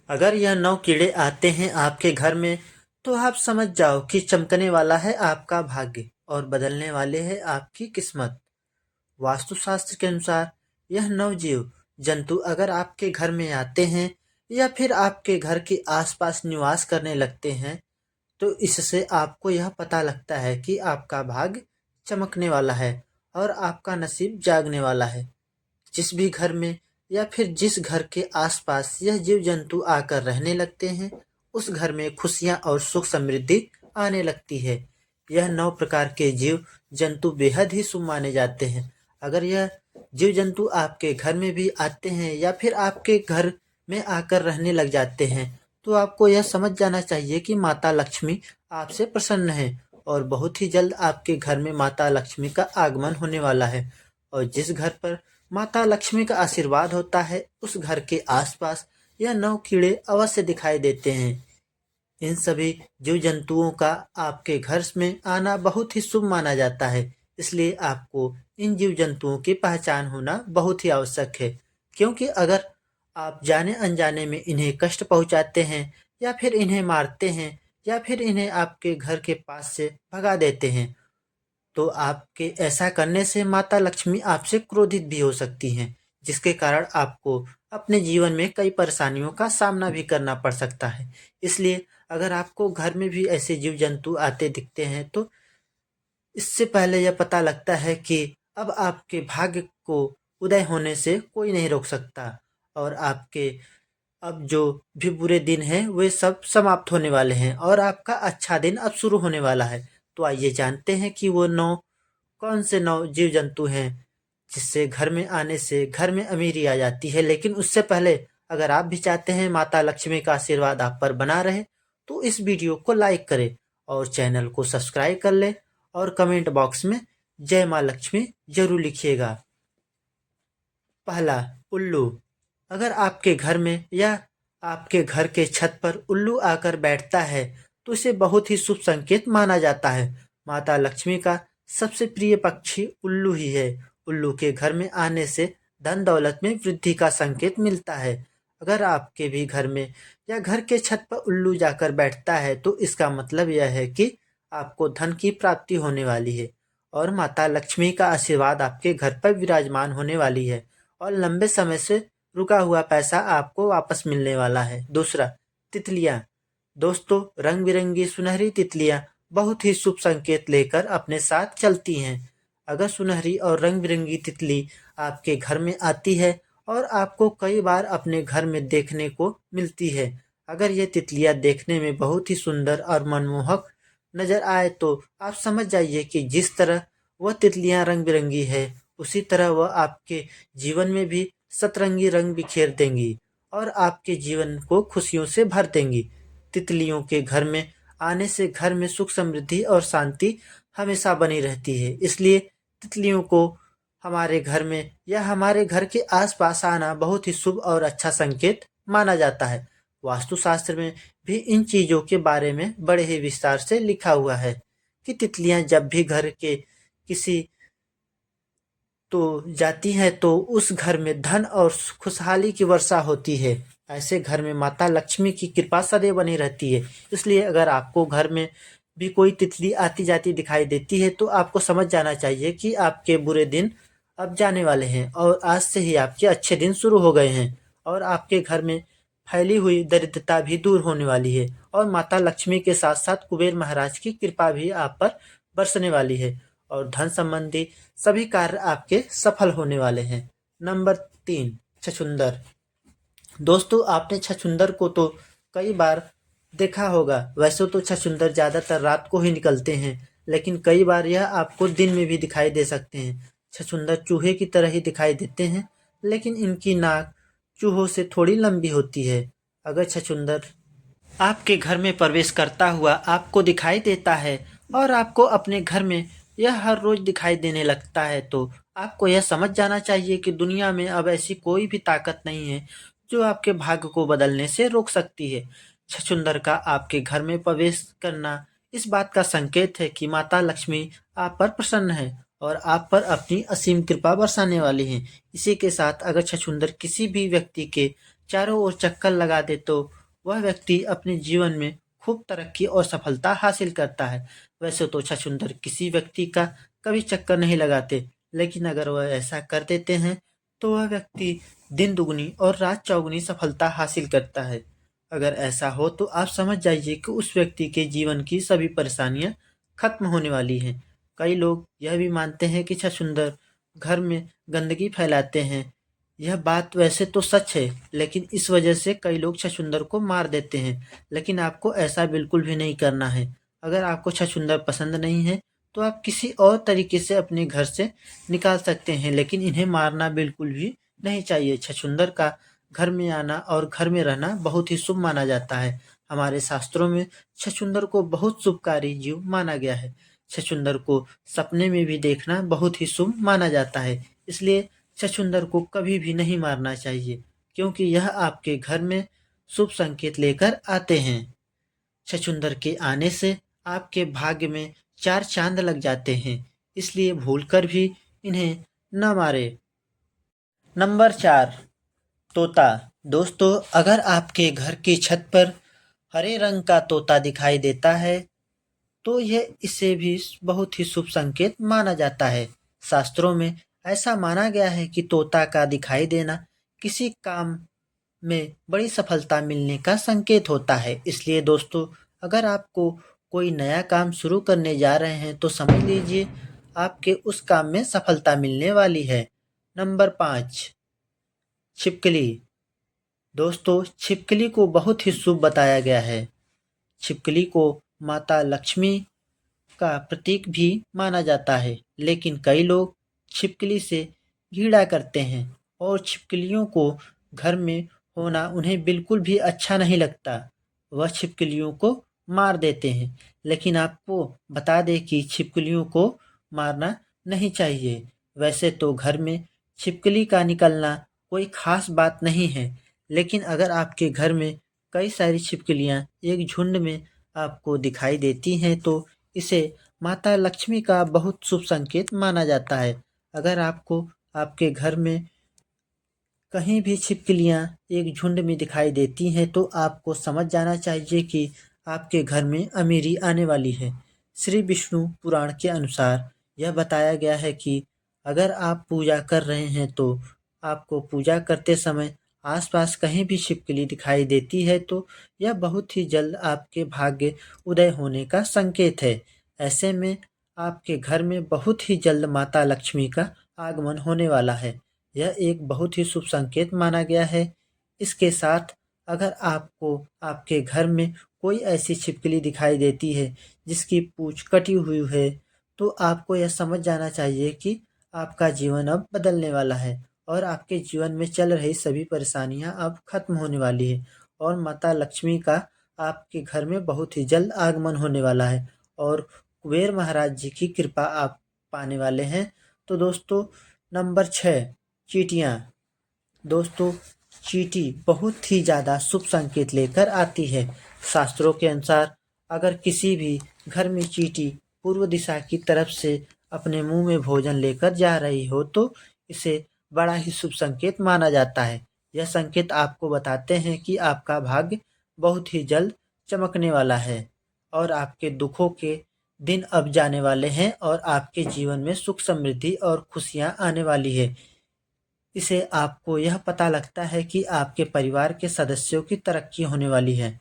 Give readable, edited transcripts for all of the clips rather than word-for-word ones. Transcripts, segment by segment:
अगर यह 9 कीड़े आते हैं आपके घर में, तो आप समझ जाओ कि चमकने वाला है आपका भाग्य और बदलने वाले है आपकी किस्मत। वास्तुशास्त्र के अनुसार यह 9 जीव जंतु अगर आपके घर में आते हैं या फिर आपके घर के आसपास निवास करने लगते हैं, तो इससे आपको यह पता लगता है कि आपका भाग्य चमकने वाला है और आपका नसीब जागने वाला है। जिस भी घर में या फिर जिस घर के आसपास यह जीव जंतु आकर रहने लगते हैं, उस घर में खुशियां और सुख समृद्धि आने लगती है। यह 9 प्रकार के जीव जंतु बेहद ही शुभ माने जाते हैं। अगर यह जीव जंतु आपके घर में भी आते हैं या फिर आपके घर में आकर रहने लग जाते हैं, तो आपको यह समझ जाना चाहिए कि माता लक्ष्मी आपसे प्रसन्न है और बहुत ही जल्द आपके घर में माता लक्ष्मी का आगमन होने वाला है। और जिस घर पर माता लक्ष्मी का आशीर्वाद होता है, उस घर के आसपास यह 9 कीड़े अवश्य दिखाई देते हैं। इन सभी जीव जंतुओं का आपके घर में आना बहुत ही शुभ माना जाता है। इसलिए आपको इन जीव जंतुओं की पहचान होना बहुत ही आवश्यक है, क्योंकि अगर आप जाने अनजाने में इन्हें कष्ट पहुंचाते हैं या फिर इन्हें मारते हैं या फिर इन्हें आपके घर के पास से भगा देते हैं, तो आपके ऐसा करने से माता लक्ष्मी आपसे क्रोधित भी हो सकती हैं, जिसके कारण आपको अपने जीवन में कई परेशानियों का सामना भी करना पड़ सकता है। इसलिए अगर आपको घर में भी ऐसे जीव जंतु आते दिखते हैं, तो इससे पहले यह पता लगता है कि अब आपके भाग्य को उदय होने से कोई नहीं रोक सकता और आपके अब जो भी बुरे दिन हैं वे सब समाप्त होने वाले हैं और आपका अच्छा दिन अब शुरू होने वाला है। तो आइए जानते हैं कि वो 9 कौन से 9 जीव जंतु हैं जिससे घर में आने से घर में अमीरी आ जाती है। लेकिन उससे पहले अगर आप भी चाहते हैं माता लक्ष्मी का आशीर्वाद आप पर बना रहे, तो इस वीडियो को लाइक करें और चैनल को सब्सक्राइब कर लें और कमेंट बॉक्स में जय माँ लक्ष्मी जरूर लिखिएगा। पहला, उल्लू। अगर आपके घर में या आपके घर के छत पर उल्लू आकर बैठता है, तो इसे बहुत ही शुभ संकेत माना जाता है। माता लक्ष्मी का सबसे प्रिय पक्षी उल्लू ही है। उल्लू के घर में आने से धन दौलत में वृद्धि का संकेत मिलता है। अगर आपके भी घर में या घर के छत पर उल्लू जाकर बैठता है, तो इसका मतलब यह है कि आपको धन की प्राप्ति होने वाली है और माता लक्ष्मी का आशीर्वाद आपके घर पर विराजमान होने वाली है और लंबे समय से रुका हुआ पैसा आपको वापस मिलने वाला है। दूसरा, तितलियां। दोस्तों, रंग बिरंगी सुनहरी तितलियां बहुत ही शुभ संकेत लेकर अपने साथ चलती हैं। अगर सुनहरी और रंग बिरंगी तितली आपके घर में आती है और आपको कई बार अपने घर में देखने को मिलती है, अगर ये तितलियां देखने में बहुत ही सुंदर और मनमोहक नजर आए, तो आप समझ जाइए कि जिस तरह वह तितलियां रंग बिरंगी है, उसी तरह वह आपके जीवन में भी सतरंगी रंग बिखेर देंगी और आपके जीवन को खुशियों से भर देंगी। तितलियों के घर में आने से घर में सुख समृद्धि और शांति हमेशा बनी रहती है। इसलिए तितलियों को हमारे घर में या हमारे घर के आसपास आना बहुत ही शुभ और अच्छा संकेत माना जाता है। वास्तुशास्त्र में भी इन चीजों के बारे में बड़े ही विस्तार से लिखा हुआ है कि तितलियां जब भी घर के किसी तो जाती है, तो उस घर में धन और खुशहाली की वर्षा होती है। ऐसे घर में माता लक्ष्मी की कृपा सदैव बनी रहती है। इसलिए अगर आपको घर में भी कोई तितली आती जाती दिखाई देती है, तो आपको समझ जाना चाहिए कि आपके बुरे दिन अब जाने वाले हैं और आज से ही आपके अच्छे दिन शुरू हो गए हैं और आपके घर में फैली हुई दरिद्रता भी दूर होने वाली है और माता लक्ष्मी के साथ साथ कुबेर महाराज की कृपा भी आप पर बरसने वाली है और धन संबंधी सभी कार्य आपके सफल होने वाले हैं। नंबर 3, छछूंदर। दोस्तों, आपने छछूंदर को तो कई बार देखा होगा। वैसे तो छछूंदर ज्यादातर रात को ही निकलते हैं, लेकिन कई बार यह आपको दिन में भी दिखाई दे सकते हैं। छछूंदर चूहे की तरह ही दिखाई देते हैं, लेकिन इनकी नाक चूहों से थोड़ी लंबी होती है। अगर छछूंदर आपके घर में प्रवेश करता हुआ आपको दिखाई देता है और आपको अपने घर में यह हर रोज दिखाई देने लगता है, तो आपको यह समझ जाना चाहिए कि दुनिया में अब ऐसी कोई भी ताकत नहीं है जो आपके भाग्य को बदलने से रोक सकती है। छछूंदर का आपके घर में प्रवेश करना इस बात का संकेत है कि माता लक्ष्मी आप पर प्रसन्न है और आप पर अपनी असीम कृपा बरसाने वाली है। इसी के साथ अगर छछूंदर किसी भी व्यक्ति के चारों ओर चक्कर लगा दे तो वह व्यक्ति अपने जीवन में खूब तरक्की और सफलता हासिल करता है। वैसे तो छछूंदर किसी व्यक्ति का कभी चक्कर नहीं लगाते, लेकिन अगर वह ऐसा कर देते हैं तो वह व्यक्ति दिन दुगनी और रात चौगुनी सफलता हासिल करता है। अगर ऐसा हो तो आप समझ जाइए कि उस व्यक्ति के जीवन की सभी परेशानियां खत्म होने वाली हैं। कई लोग यह भी मानते हैं कि छछूंदर घर में गंदगी फैलाते हैं। यह बात वैसे तो सच है, लेकिन इस वजह से कई लोग छछूंदर को मार देते हैं। लेकिन आपको ऐसा बिल्कुल भी नहीं करना है। अगर आपको छछूंदर पसंद नहीं है तो आप किसी और तरीके से अपने घर से निकाल सकते हैं, लेकिन इन्हें मारना बिल्कुल भी नहीं चाहिए। छछूंदर का घर में आना और घर में रहना बहुत ही शुभ माना जाता है। हमारे शास्त्रों में छछूंदर को बहुत शुभकारी जीव माना गया है। छछूंदर को सपने में भी देखना बहुत ही शुभ माना जाता है। इसलिए छछूंदर को कभी भी नहीं मारना चाहिए, क्योंकि यह आपके घर में शुभ संकेत लेकर आते हैं। छछूंदर के आने से आपके भाग्य में चार चांद लग जाते हैं, इसलिए भूलकर भी इन्हें न मारे। नंबर 4, तोता। दोस्तों, अगर आपके घर की छत पर हरे रंग का तोता दिखाई देता है तो यह इसे भी बहुत ही शुभ संकेत माना जाता है। शास्त्रों में ऐसा माना गया है कि तोता का दिखाई देना किसी काम में बड़ी सफलता मिलने का संकेत होता है। इसलिए दोस्तों, अगर आपको कोई नया काम शुरू करने जा रहे हैं तो समझ लीजिए आपके उस काम में सफलता मिलने वाली है। नंबर 5, छिपकली। दोस्तों, छिपकली को बहुत ही शुभ बताया गया है। छिपकली को माता लक्ष्मी का प्रतीक भी माना जाता है, लेकिन कई लोग छिपकली से घृणा करते हैं और छिपकलियों को घर में होना उन्हें बिल्कुल भी अच्छा नहीं लगता। वह छिपकलियों को मार देते हैं, लेकिन आपको बता दें कि छिपकलियों को मारना नहीं चाहिए। वैसे तो घर में छिपकली का निकलना कोई खास बात नहीं है, लेकिन अगर आपके घर में कई सारी छिपकलियां एक झुंड में आपको दिखाई देती हैं तो इसे माता लक्ष्मी का बहुत शुभ संकेत माना जाता है। अगर आपको आपके घर में कहीं भी छिपकलियां एक झुंड में दिखाई देती हैं तो आपको समझ जाना चाहिए कि आपके घर में अमीरी आने वाली है। श्री विष्णु पुराण के अनुसार यह बताया गया है कि अगर आप पूजा कर रहे हैं तो आपको पूजा करते समय आसपास कहीं भी छिपकली दिखाई देती है तो यह बहुत ही जल्द आपके भाग्य उदय होने का संकेत है। ऐसे में आपके घर में बहुत ही जल्द माता लक्ष्मी का आगमन होने वाला है। यह एक बहुत ही शुभ संकेत माना गया है। इसके साथ अगर आपको आपके घर में कोई ऐसी छिपकली दिखाई देती है जिसकी पूँछ कटी हुई है, तो आपको यह समझ जाना चाहिए कि आपका जीवन अब बदलने वाला है और आपके जीवन में चल रही सभी परेशानियां अब खत्म होने वाली है और माता लक्ष्मी का आपके घर में बहुत ही जल्द आगमन होने वाला है और कुबेर महाराज जी की कृपा आप पाने वाले हैं। तो दोस्तों, नंबर 6, चींटियाँ। दोस्तों, चींटी बहुत ही ज़्यादा शुभ संकेत लेकर आती है। शास्त्रों के अनुसार अगर किसी भी घर में चींटी पूर्व दिशा की तरफ से अपने मुंह में भोजन लेकर जा रही हो तो इसे बड़ा ही शुभ संकेत माना जाता है। यह संकेत आपको बताते हैं कि आपका भाग्य बहुत ही जल्द चमकने वाला है और आपके दुखों के दिन अब जाने वाले हैं और आपके जीवन में सुख समृद्धि और खुशियाँ आने वाली है। इसे आपको यह पता लगता है कि आपके परिवार के सदस्यों की तरक्की होने वाली है।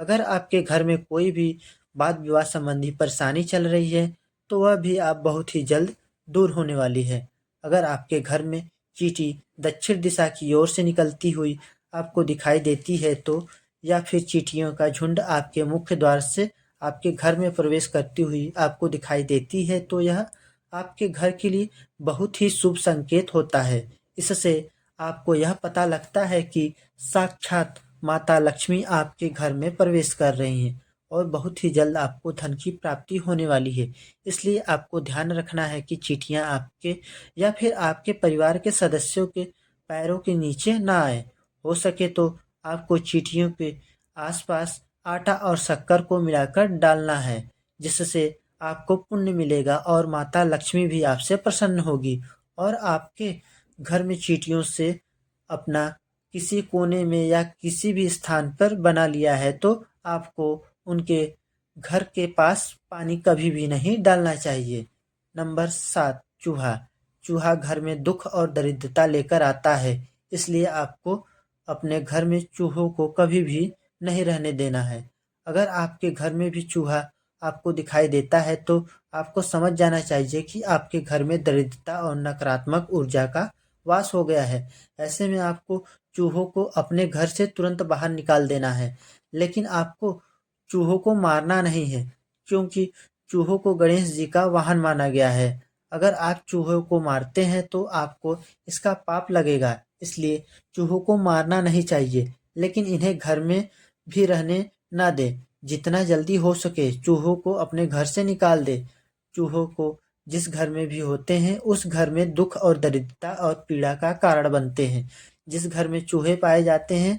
अगर आपके घर में कोई भी वाद विवाद संबंधी परेशानी चल रही है तो वह भी आप बहुत ही जल्द दूर होने वाली है। अगर आपके घर में चींटी दक्षिण दिशा की ओर से निकलती हुई आपको दिखाई देती है तो या फिर चींटियों का झुंड आपके मुख्य द्वार से आपके घर में प्रवेश करती हुई आपको दिखाई देती है तो यह आपके घर के लिए बहुत ही शुभ संकेत होता है। इससे आपको यह पता लगता है कि साक्षात माता लक्ष्मी आपके घर में प्रवेश कर रही हैं और बहुत ही जल्द आपको धन की प्राप्ति होने वाली है। इसलिए आपको ध्यान रखना है कि चींटियां आपके या फिर आपके परिवार के सदस्यों के पैरों के नीचे ना आए। हो सके तो आपको चींटियों के आसपास आटा और शक्कर को मिलाकर डालना है, जिससे आपको पुण्य मिलेगा और माता लक्ष्मी भी आपसे प्रसन्न होगी और आपके घर में चींटियों से अपना किसी कोने में या किसी भी स्थान पर बना लिया है तो आपको उनके घर के पास पानी कभी भी नहीं डालना चाहिए। नंबर 7, चूहा। चूहा घर में दुख और दरिद्रता लेकर आता है, इसलिए आपको अपने घर में चूहों को कभी भी नहीं रहने देना है। अगर आपके घर में भी चूहा आपको दिखाई देता है तो आपको समझ जाना चाहिए कि आपके घर में दरिद्रता और नकारात्मक ऊर्जा का वास हो गया है। ऐसे में आपको चूहों को अपने घर से तुरंत बाहर निकाल देना है। लेकिन आपको चूहों को मारना नहीं है, क्योंकि चूहों को गणेश जी का वाहन माना गया है। अगर आप चूहों को मारते हैं तो आपको इसका पाप लगेगा, इसलिए चूहों को मारना नहीं चाहिए, लेकिन इन्हें घर में भी रहने ना दें। जितना जल्दी हो सके चूहों को अपने घर से निकाल दे। चूहों को जिस घर में भी होते हैं उस घर में दुख और दरिद्रता और पीड़ा का कारण बनते हैं। जिस घर में चूहे पाए जाते हैं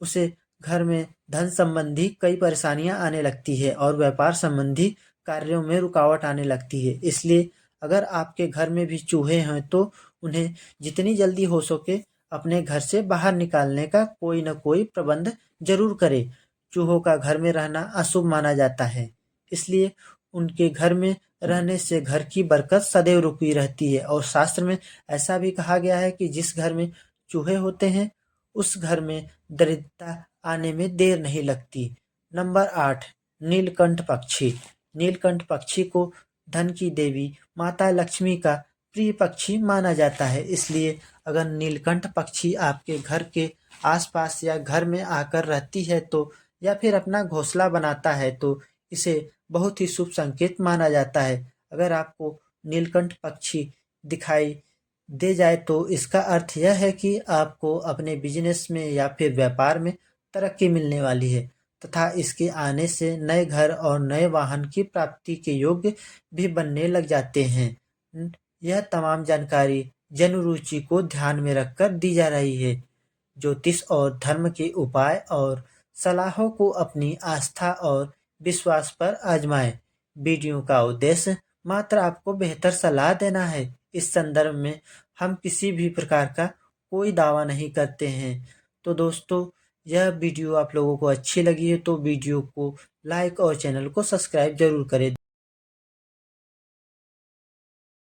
उसे घर में धन संबंधी कई परेशानियां आने लगती है और व्यापार संबंधी कार्यों में रुकावट आने लगती है। इसलिए अगर आपके घर में भी चूहे हैं तो उन्हें जितनी जल्दी हो सके अपने घर से बाहर निकालने का कोई न कोई प्रबंध जरूर करें। चूहों का घर में रहना अशुभ माना जाता है, इसलिए उनके घर में रहने से घर की बरकत सदैव रुकी रहती है। और शास्त्र में ऐसा भी कहा गया है कि जिस घर में चूहे होते हैं उस घर में दरिद्रता आने में देर नहीं लगती। नंबर 8, नीलकंठ पक्षी। नीलकंठ पक्षी को धन की देवी माता लक्ष्मी का प्रिय पक्षी माना जाता है, इसलिए अगर नीलकंठ पक्षी आपके घर के आसपास या घर में आकर रहती है तो या फिर अपना घोंसला बनाता है तो इसे बहुत ही शुभ संकेत माना जाता है। अगर आपको नीलकंठ पक्षी दिखाई दे जाए तो इसका अर्थ यह है कि आपको अपने बिजनेस में या फिर व्यापार में तरक्की मिलने वाली है तथा इसके आने से नए घर और नए वाहन की प्राप्ति के योग्य भी बनने लग जाते हैं। यह तमाम जानकारी जन रुचि को ध्यान में रखकर दी जा रही है। ज्योतिष और धर्म के उपाय और सलाहों को अपनी आस्था और विश्वास पर आजमाएं। वीडियो का उद्देश्य मात्र आपको बेहतर सलाह देना है। इस संदर्भ में हम किसी भी प्रकार का कोई दावा नहीं करते हैं। तो दोस्तों, यह वीडियो आप लोगों को अच्छी लगी है तो वीडियो को लाइक और चैनल को सब्सक्राइब जरूर करें।